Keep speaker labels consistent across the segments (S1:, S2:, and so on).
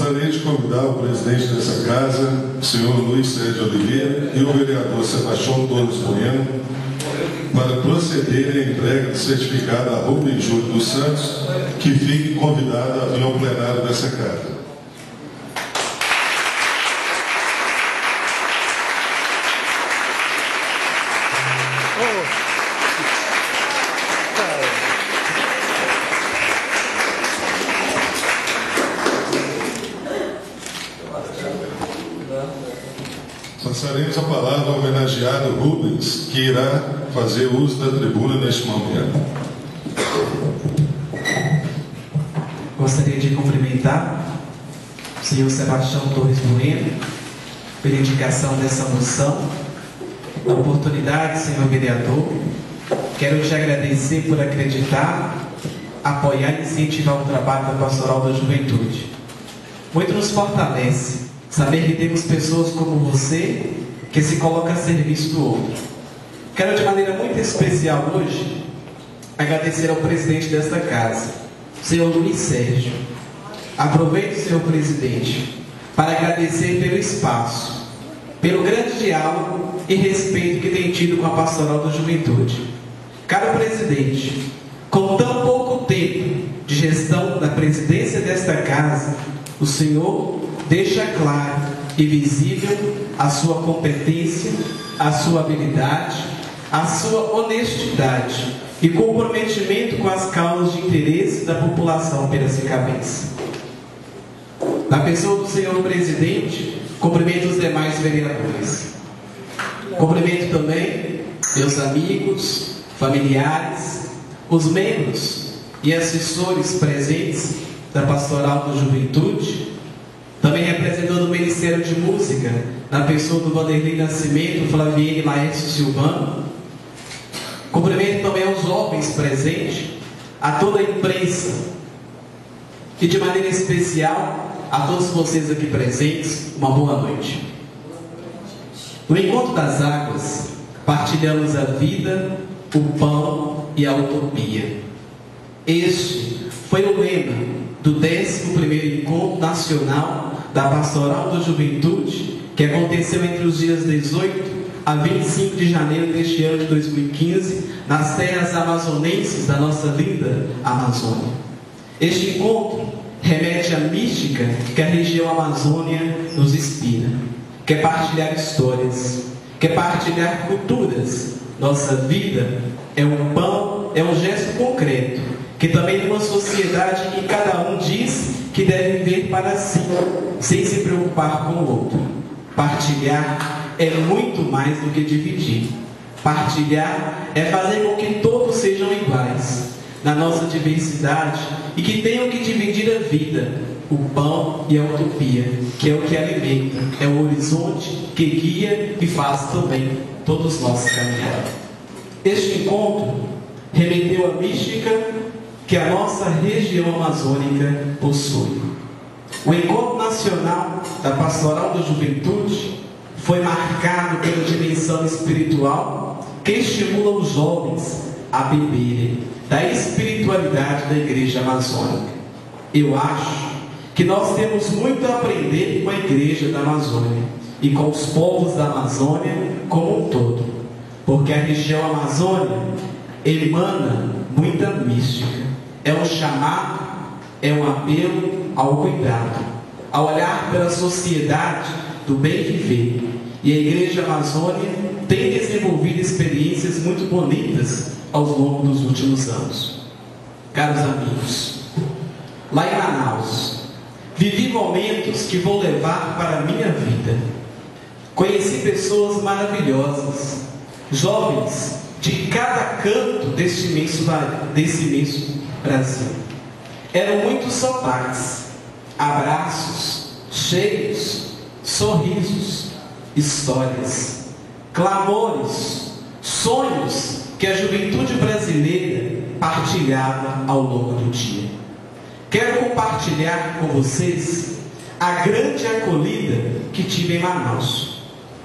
S1: Gostaria de convidar o presidente dessa casa, o senhor Luiz Sérgio Oliveira, e o vereador Sebastião Torres Bueno, para procederem à entrega do certificado a Rubem Júlio dos Santos, que fique convidado a vir ao plenário dessa casa. Passaremos a palavra ao homenageado Rubens, que irá fazer uso da tribuna neste momento.
S2: Gostaria de cumprimentar o senhor Sebastião Torres Bueno pela indicação dessa moção. Na oportunidade, senhor vereador, quero te agradecer por acreditar, apoiar e incentivar o trabalho da Pastoral da Juventude. Muito nos fortalece saber que temos pessoas como você que se coloca a serviço do outro. Quero de maneira muito especial hoje agradecer ao presidente desta casa, senhor Luiz Sérgio. Aproveito, senhor presidente, para agradecer pelo espaço, pelo grande diálogo e respeito que tem tido com a Pastoral da Juventude. Caro presidente, com tão pouco tempo de gestão da presidência desta casa, o senhor deixa claro e visível a sua competência, a sua habilidade, a sua honestidade e comprometimento com as causas de interesse da população piracicabense. Na pessoa do senhor presidente, cumprimento os demais vereadores. Cumprimento também meus amigos, familiares, os membros e assessores presentes da Pastoral da Juventude, também representando o Ministério de Música, na pessoa do Vanderlei Nascimento, Flaviene Laércio Silvano. Cumprimento também aos jovens presentes, a toda a imprensa, e de maneira especial a todos vocês aqui presentes, uma boa noite. No Encontro das Águas, partilhamos a vida, o pão e a utopia. Este foi o lema do 11º Encontro Nacional da Pastoral da Juventude, que aconteceu entre os dias 18 a 25 de janeiro deste ano de 2015, nas terras amazonenses da nossa linda Amazônia. Este encontro remete à mística que a região Amazônia nos inspira. Quer partilhar histórias, quer partilhar culturas. Nossa vida é um pão, é um gesto concreto, que também numa sociedade em que cada um diz que deve viver para si, sem se preocupar com o outro. Partilhar é muito mais do que dividir. Partilhar é fazer com que todos sejam iguais na nossa diversidade e que tenham que dividir a vida, o pão e a utopia, que é o que alimenta, é o horizonte que guia e faz também todos nós caminhar. Este encontro remeteu à mística que a nossa região amazônica possui. O Encontro Nacional da Pastoral da Juventude foi marcado pela dimensão espiritual que estimula os jovens a beberem da espiritualidade da Igreja Amazônica. Eu acho que nós temos muito a aprender com a Igreja da Amazônia e com os povos da Amazônia como um todo, porque a região Amazônia emana muita mística. É um chamado, é um apelo ao cuidado, a olhar pela sociedade do bem viver. E a Igreja Amazônia tem desenvolvido experiências muito bonitas ao longo dos últimos anos. Caros amigos, lá em Manaus, vivi momentos que vou levar para a minha vida. Conheci pessoas maravilhosas, jovens de cada canto desse imenso Brasil. Eram muitos sotaques, abraços, cheiros, sorrisos, histórias, clamores, sonhos que a juventude brasileira partilhava ao longo do dia. Quero compartilhar com vocês a grande acolhida que tive em Manaus.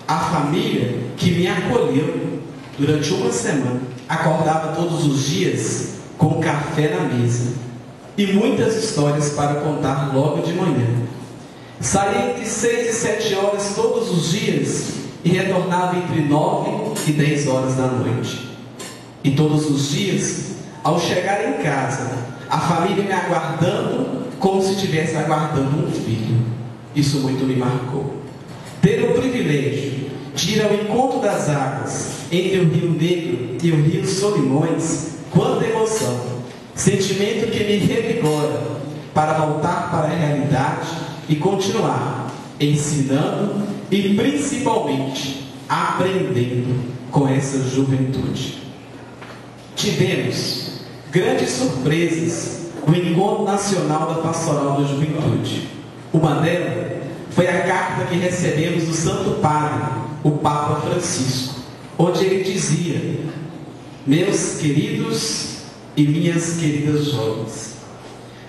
S2: A família que me acolheu durante uma semana, acordava todos os dias com café na mesa e muitas histórias para contar logo de manhã. Saía entre 6 e 7 horas todos os dias e retornava entre 9 e 10 horas da noite. E todos os dias, ao chegar em casa, a família me aguardando como se estivesse aguardando um filho. Isso muito me marcou. Ter o privilégio de ir ao encontro das águas entre o Rio Negro e o Rio Solimões, quanta emoção, sentimento que me revigora para voltar para a realidade e continuar ensinando e principalmente aprendendo com essa juventude. Tivemos grandes surpresas no Encontro Nacional da Pastoral da Juventude. Uma delas foi a carta que recebemos do Santo Padre, o Papa Francisco, onde ele dizia: meus queridos e minhas queridas jovens,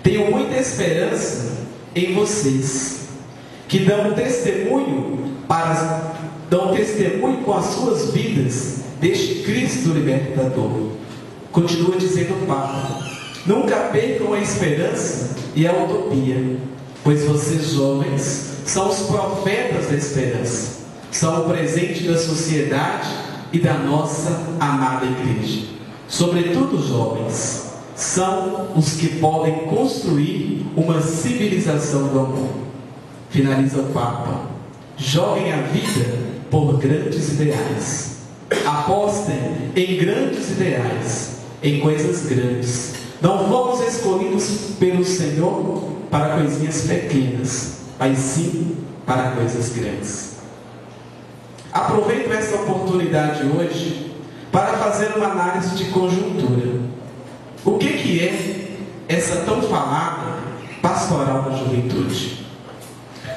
S2: tenho muita esperança em vocês, que dão testemunho com as suas vidas deste Cristo libertador. Continua dizendo o Papa: nunca percam a esperança e a utopia, pois vocês jovens são os profetas da esperança, são o presente da sociedade e da nossa amada igreja. Sobretudo jovens, são os que podem construir uma civilização do amor. Finaliza o Papa: joguem a vida por grandes ideais, apostem em grandes ideais, em coisas grandes. Não fomos escolhidos pelo Senhor para coisinhas pequenas, mas sim para coisas grandes. Aproveito esta oportunidade hoje para fazer uma análise de conjuntura. O que é essa tão falada Pastoral da Juventude?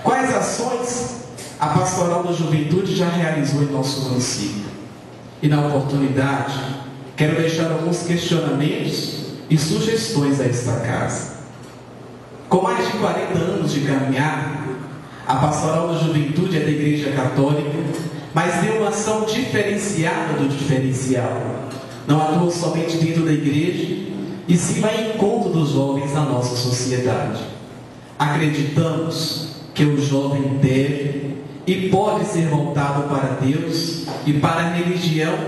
S2: Quais ações a Pastoral da Juventude já realizou em nosso município? E na oportunidade, quero deixar alguns questionamentos e sugestões a esta casa. Com mais de 40 anos de caminhada, a Pastoral da Juventude é da Igreja Católica, mas tem uma ação diferenciada do diferencial. Não atua somente dentro da igreja, e sim vai em encontro dos jovens na nossa sociedade. Acreditamos que o jovem deve e pode ser voltado para Deus e para a religião,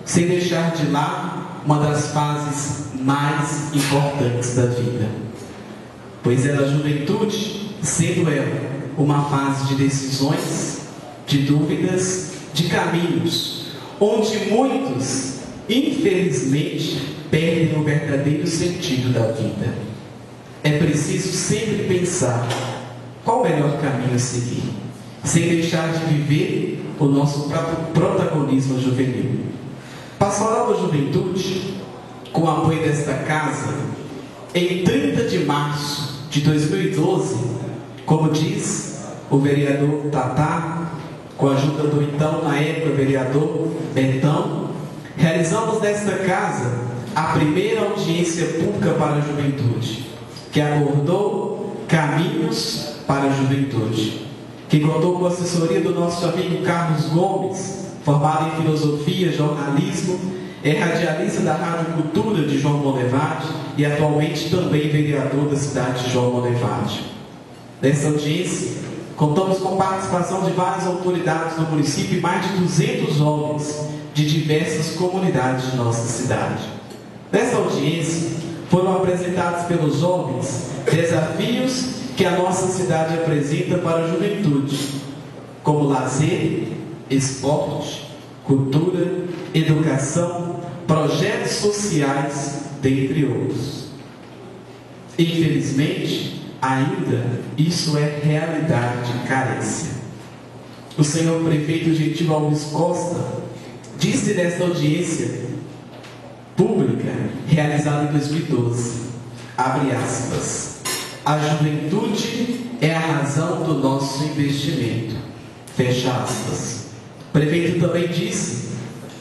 S2: sem deixar de lado uma das fases mais importantes da vida. Pois é da juventude, sendo ela uma fase de decisões, de dúvidas, de caminhos, onde muitos, infelizmente, perdem o verdadeiro sentido da vida. É preciso sempre pensar qual o melhor caminho a seguir, sem deixar de viver o nosso próprio protagonismo juvenil. Pastoral da Juventude, com o apoio desta casa, em 30 de março de 2012, como diz o vereador Tatá, com a ajuda do então, na época, vereador Betão, realizamos nesta casa a primeira audiência pública para a juventude, que abordou caminhos para a juventude, que contou com a assessoria do nosso amigo Carlos Gomes, formado em filosofia, jornalismo, é radialista da Rádio Cultura de João Monlevade e atualmente também vereador da cidade de João Monlevade. Nessa audiência, contamos com participação de várias autoridades do município e mais de 200 jovens de diversas comunidades de nossa cidade. Nessa audiência, foram apresentados pelos jovens desafios que a nossa cidade apresenta para a juventude, como lazer, esporte, cultura, educação, projetos sociais, dentre outros. Infelizmente, ainda isso é realidade de carência. O senhor prefeito Gentil Alves Costa disse nesta audiência pública realizada em 2012, abre aspas: a juventude é a razão do nosso investimento, fecha aspas. O prefeito também disse,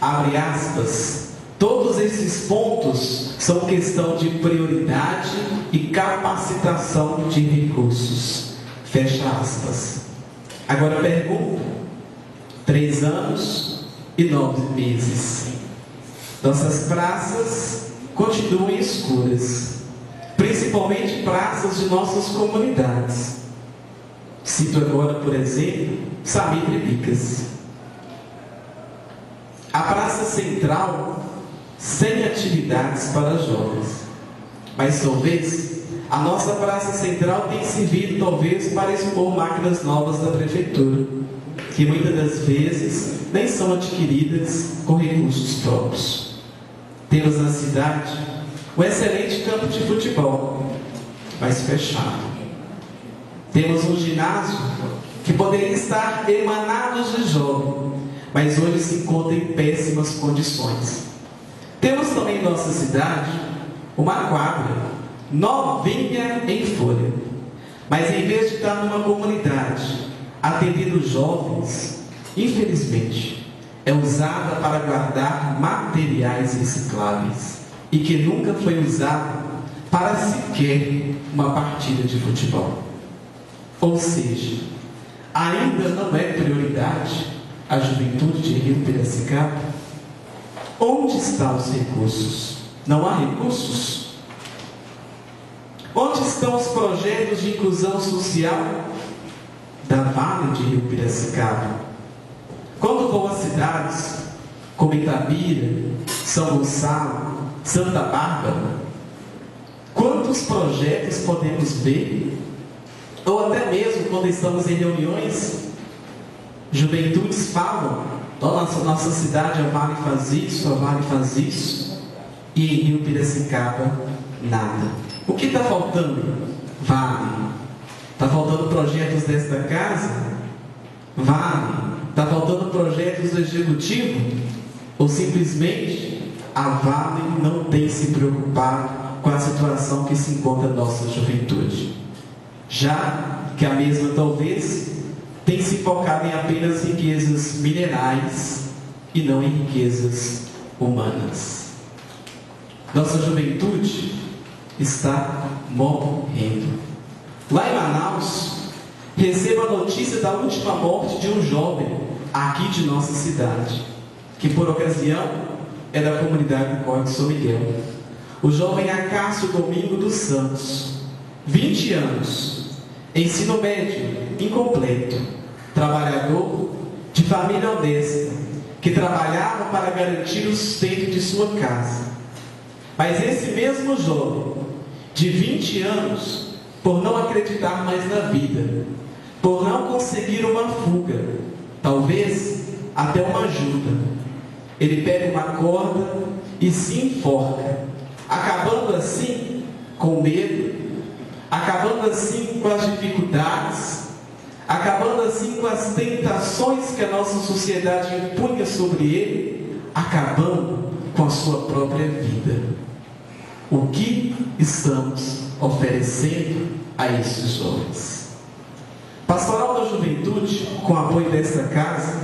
S2: abre aspas, todos esses pontos são questão de prioridade e capacitação de recursos, fecha aspas. Agora pergunto, 3 anos e 9 meses, nossas praças continuam escuras, principalmente praças de nossas comunidades. Cito agora, por exemplo, Samitre Bicas. A Praça Central sem atividades para jovens. Mas talvez a nossa Praça Central tenha servido talvez para expor máquinas novas da Prefeitura, que muitas das vezes nem são adquiridas com recursos próprios. Temos na cidade um excelente campo de futebol, mas fechado. Temos um ginásio que poderia estar emanado de jovem, mas hoje se encontra em péssimas condições. Temos também em nossa cidade uma quadra novinha em folha, mas em vez de estar numa comunidade atendendo jovens, infelizmente é usada para guardar materiais recicláveis e que nunca foi usada para sequer uma partida de futebol. Ou seja, ainda não é prioridade a juventude de Rio Piracicaba? Onde estão os recursos? Não há recursos? Onde estão os projetos de inclusão social da Vale de Rio Piracicaba? Quando vou a cidades como Itabira, São Gonçalo, Santa Bárbara, quantos projetos podemos ver? Ou até mesmo quando estamos em reuniões, juventudes falam: nossa cidade, a Vale faz isso, a Vale faz isso, e em Rio Piracicaba, nada. O que está faltando? Vale. Está faltando projetos desta casa? Vale. Está faltando projetos do Executivo? Ou simplesmente a Vale não tem se preocupado com a situação que se encontra a nossa juventude? Já que a mesma talvez tem se focado em apenas riquezas minerais e não em riquezas humanas. Nossa juventude está morrendo. Lá em Manaus, recebo a notícia da última morte de um jovem aqui de nossa cidade, que por ocasião é da comunidade do Córrego São Miguel. O jovem Acácio Domingo dos Santos, 20 anos, ensino médio incompleto, trabalhador de família honesta, que trabalhava para garantir o sustento de sua casa. Mas esse mesmo jovem, de 20 anos, por não acreditar mais na vida, por não conseguir uma fuga, talvez até uma ajuda, ele pega uma corda e se enforca, acabando assim com medo, acabando assim com as dificuldades, acabando assim com as tentações que a nossa sociedade impunha sobre ele, acabando com a sua própria vida. O que estamos oferecendo a esses jovens? Pastoral da Juventude, com apoio desta casa,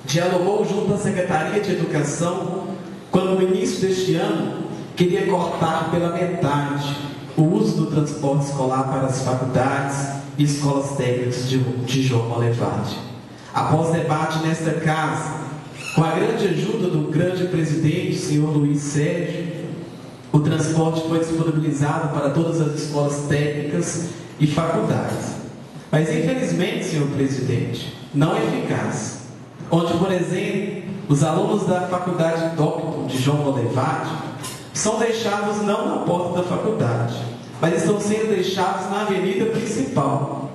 S2: dialogou junto à Secretaria de Educação, quando no início deste ano queria cortar pela metade o uso do transporte escolar para as faculdades e escolas técnicas de João Molevade. Após debate nesta casa, com a grande ajuda do grande presidente, senhor Luiz Sérgio, o transporte foi disponibilizado para todas as escolas técnicas e faculdades. Mas infelizmente, senhor presidente, não é eficaz. Onde, por exemplo, os alunos da faculdade Doctor de João Molevade são deixados não na porta da faculdade, mas estão sendo deixados na avenida principal,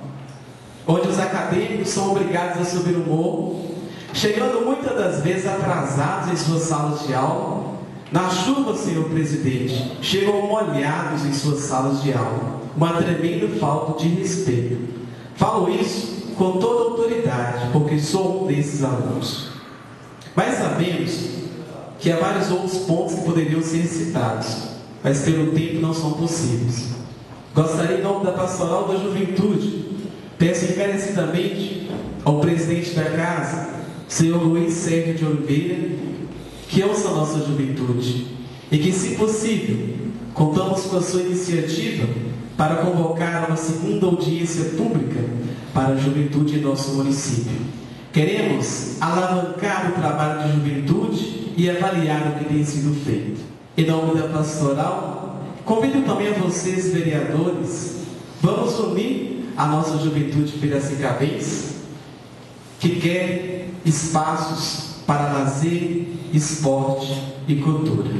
S2: onde os acadêmicos são obrigados a subir o morro, chegando muitas das vezes atrasados em suas salas de aula. Na chuva, senhor presidente, chegam molhados em suas salas de aula. Uma tremenda falta de respeito. Falo isso com toda autoridade, porque sou um desses alunos. Mas sabemos que há vários outros pontos que poderiam ser citados, mas pelo tempo não são possíveis. Gostaria, em nome da Pastoral da Juventude, peço encarecidamente ao presidente da casa, senhor Luiz Sérgio de Oliveira, que ouça a nossa juventude e que, se possível, contamos com a sua iniciativa para convocar uma segunda audiência pública para a juventude em nosso município. Queremos alavancar o trabalho de juventude e avaliar o que tem sido feito. Em nome da pastoral, convido também a vocês, vereadores, vamos unir a nossa juventude piracicabense, que quer espaços para lazer, esporte e cultura.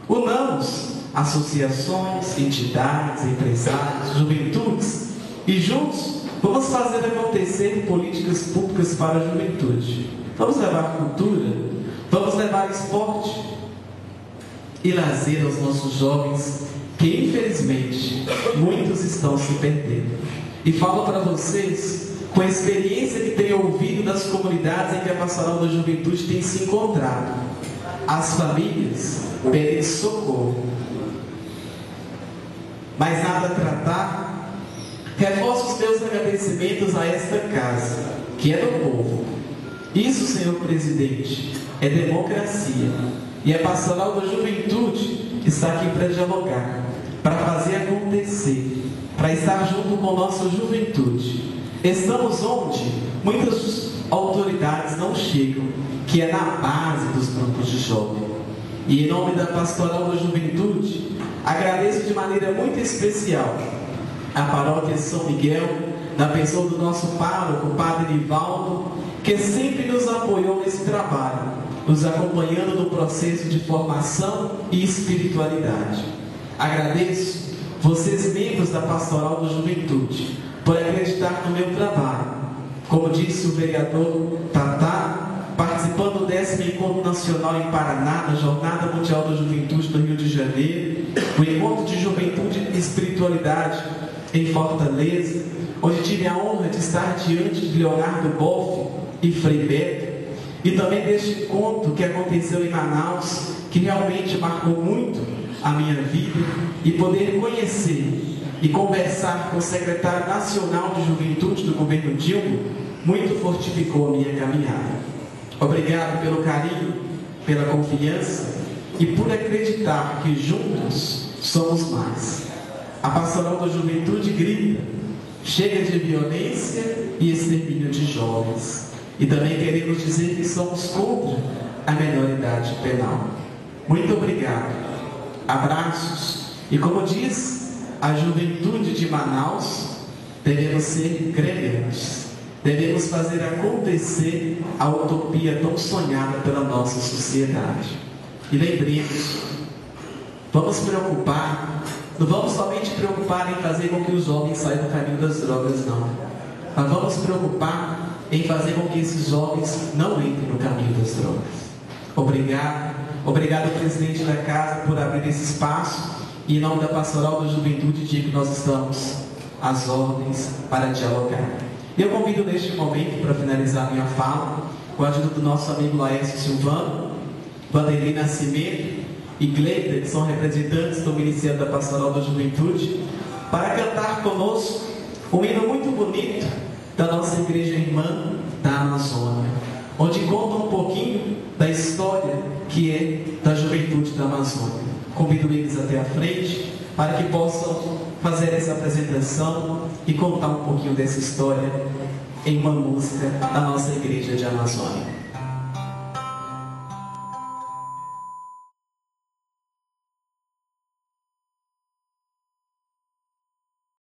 S2: Unamos associações, entidades, empresários, juventudes e juntos vamos fazer acontecer políticas públicas para a juventude. Vamos levar cultura, vamos levar esporte e lazer aos nossos jovens, que infelizmente muitos estão se perdendo. E falo para vocês com a experiência que tenho ouvido das comunidades em que a Pastoral da Juventude tem se encontrado. As famílias pedem socorro, mas nada a tratar. Reforço os meus agradecimentos a esta casa, que é do povo. Isso, senhor presidente, é democracia. E a Pastoral da Juventude está aqui para dialogar, para fazer acontecer, para estar junto com nossa juventude. Estamos onde muitas autoridades não chegam, que é na base dos grupos de jovem. E em nome da Pastoral da Juventude, agradeço de maneira muito especial a Paróquia São Miguel, na pessoa do nosso pároco, o Padre Nivaldo, que sempre nos apoiou nesse trabalho, nos acompanhando no processo de formação e espiritualidade. Agradeço vocês, membros da Pastoral da Juventude, por acreditar no meu trabalho. Como disse o vereador Tatá, participando do 10º Encontro Nacional em Paraná, da Jornada Mundial da Juventude no Rio de Janeiro, o Encontro de Juventude e Espiritualidade em Fortaleza, onde tive a honra de estar diante de Leonardo Boff e Frei Beto, e também deste encontro que aconteceu em Manaus, que realmente marcou muito a minha vida, e poder conhecer e conversar com o secretário nacional de juventude do governo Dilma, muito fortificou a minha caminhada. Obrigado pelo carinho, pela confiança e por acreditar que juntos somos mais. A Pastoral da Juventude grita: chega de violência e extermínio de jovens. E também queremos dizer que somos contra a menoridade penal. Muito obrigado. Abraços. E como diz a juventude de Manaus, devemos ser gregantes. Devemos fazer acontecer a utopia tão sonhada pela nossa sociedade. E lembremos, vamos preocupar, não vamos somente preocupar em fazer com que os jovens saiam do caminho das drogas, não. Mas vamos preocupar em fazer com que esses jovens não entrem no caminho das drogas. Obrigado. Obrigado, presidente da casa, por abrir esse espaço. E em nome da Pastoral da Juventude, digo que nós estamos às ordens para dialogar. Eu convido neste momento, para finalizar minha fala, com a ajuda do nosso amigo Laércio Silvano, Vanderlei Nascimento e Gleida, que são representantes do Ministério da Pastoral da Juventude, para cantar conosco um hino muito bonito da nossa igreja irmã da Amazônia, onde conta um pouquinho da história que é da juventude da Amazônia. Convido eles até a frente para que possam fazer essa apresentação e contar um pouquinho dessa história em uma música da nossa igreja de Amazônia.